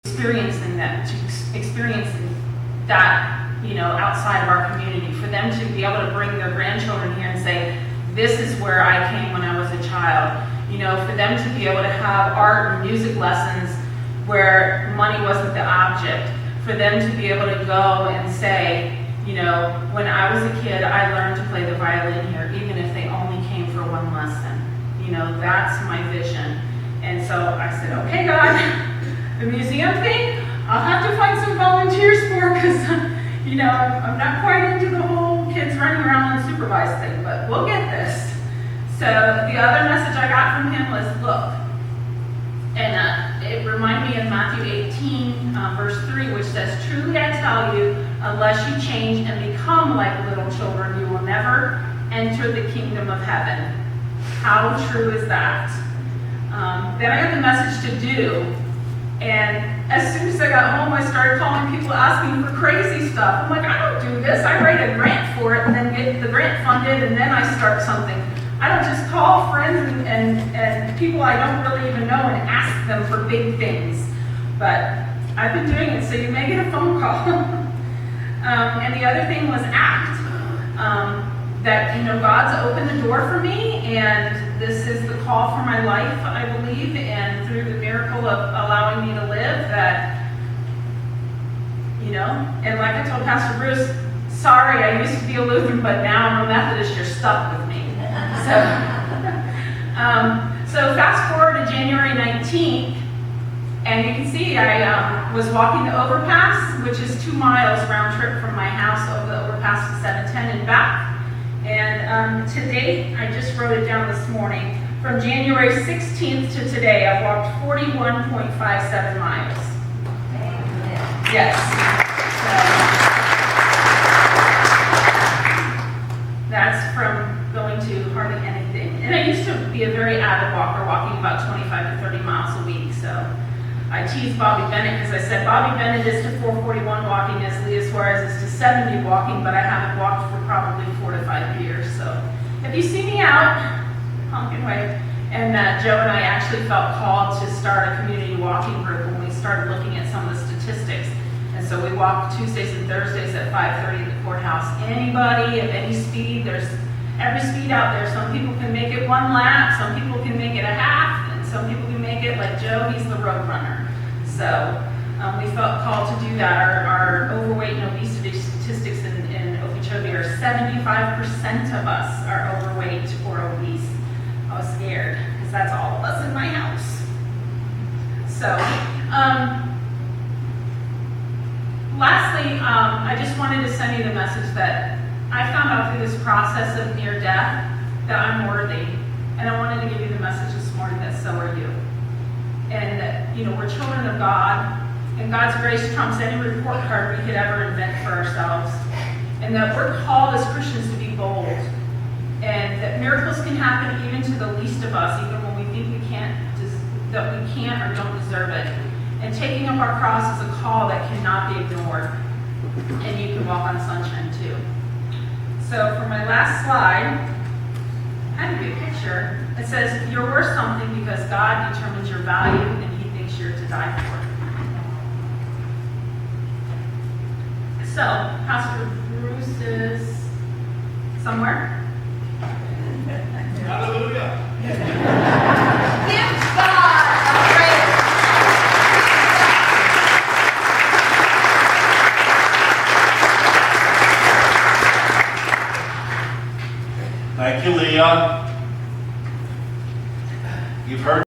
experiencing that, outside of our community, for them to be able to bring their grandchildren here and say, this is where I came when I was a child. For them to be able to have art and music lessons where money wasn't the object. For them to be able to go and say, when I was a kid, I learned to play the violin here, even if they only came for one lesson. That's my vision. And so I said, okay, God, the museum thing, I'll have to find some volunteers for, because, I'm not quite into the whole kids running around unsupervised thing, but we'll get this. So the other message I got from him was, look, and it reminded me of Matthew 18, verse 3, which says, truly I tell you, unless you change and become like little children, you will never enter the kingdom of heaven. How true is that? Then I got the message to do, and as soon as I got home, I started calling people asking for crazy stuff. I'm like, I don't do this. I write a grant for it and then get the grant funded, and then I start something. I don't just call friends and people I don't really even know and ask them for big things. But I've been doing it, so you may get a phone call. And the other thing was act. That God's opened the door for me, and this is the call for my life, I believe, and through the miracle of allowing me to live, that, and like I told Pastor Bruce, sorry, I used to be a Lutheran, but now I'm a Methodist, you're stuck with me. So fast forward to January 19th, and you can see I was walking the overpass, which is 2 miles round trip from my house over the overpass to 710 and back. And to date, I just wrote it down this morning, from January 16th to today, I've walked 41.57 miles. Yes. So, that's from going to hardly anything. And I used to be a very avid walker, walking about 25 to 30 miles a week. So I teased Bobby Bennett because I said Bobby Bennett is to 441 walking as Leah Suarez is to 70 walking, but I haven't walked for probably 4 to 5 years. So if you see me out, honking away. And Joe and I actually felt called to start a community walking group when we started looking at some of the statistics. And so we walk Tuesdays and Thursdays at 5:30 at the courthouse. Anybody of any speed, there's every speed out there. Some people can make it 1 lap, some people can make it a half, and some people can make it like Joe, he's the road runner. So we felt called to do that. Our overweight and obesity statistics in Okeechobee are 75% of us are overweight or obese. I was scared because that's all of us in my house. So lastly, I just wanted to send you the message that I found out through this process of near death that I'm worthy. And I wanted to give you the message this morning that so are you. And that, we're children of God, and God's grace trumps any report card we could ever invent for ourselves. And that we're called as Christians to be bold. And that miracles can happen even to the least of us, even when we think we can't or don't deserve it. And taking up our cross is a call that cannot be ignored. And you can walk on sunshine too. So for my last slide, I had to be a picture. It says, you're worth something because God determines your value and He thinks you're to die for. So, Pastor Bruce is somewhere. Hallelujah. Give God a praise. Thank you, Leah. You've heard